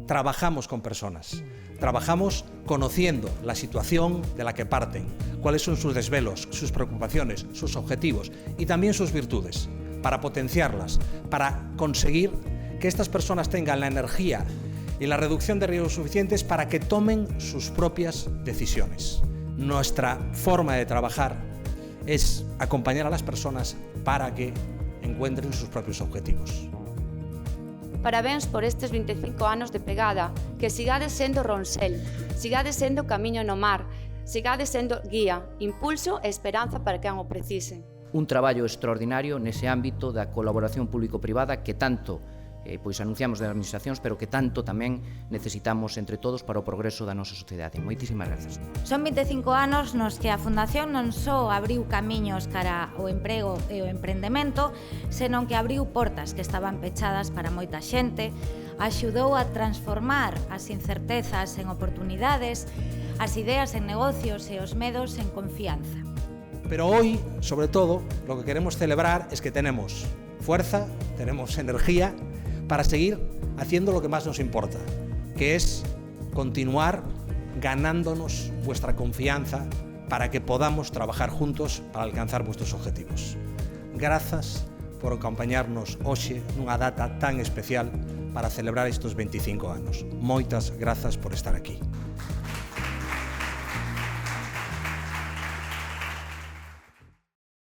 trabajamos con personas, trabajamos conociendo la situación de la que parten, cuáles son sus desvelos, sus preocupaciones, sus objetivos y también sus virtudes, para potenciarlas, para conseguir que estas personas tengan la energía y la reducción de riesgos suficientes para que tomen sus propias decisiones. Nuestra forma de trabajar es acompañar a las personas para que encuentren sus propios objetivos. Parabéns por estes 25 anos de pegada, que sigades sendo Ronsel, sigades sendo camiño no mar, sigades sendo guía, impulso e esperanza para quen o precisen. Un traballo extraordinario nese ámbito da colaboración público-privada que tanto pois anunciamos das administracións, pero que tanto tamén necesitamos entre todos para o progreso da nosa sociedade. Moitísimas grazas. Son 25 anos nos que a Fundación non só abriu camiños cara ao emprego e o emprendemento, senón que abriu portas que estaban pechadas para moita xente, axudou a transformar as incertezas en oportunidades, as ideas en negocios e os medos en confianza. Pero hoy, sobre todo, lo que queremos celebrar es que tenemos fuerza, tenemos energía para seguir haciendo lo que más nos importa, que es continuar ganándonos vuestra confianza para que podamos trabajar juntos para alcanzar vuestros objetivos. Grazas por acompañarnos hoxe nunha data tan especial para celebrar estes 25 anos. Moitas grazas por estar aquí.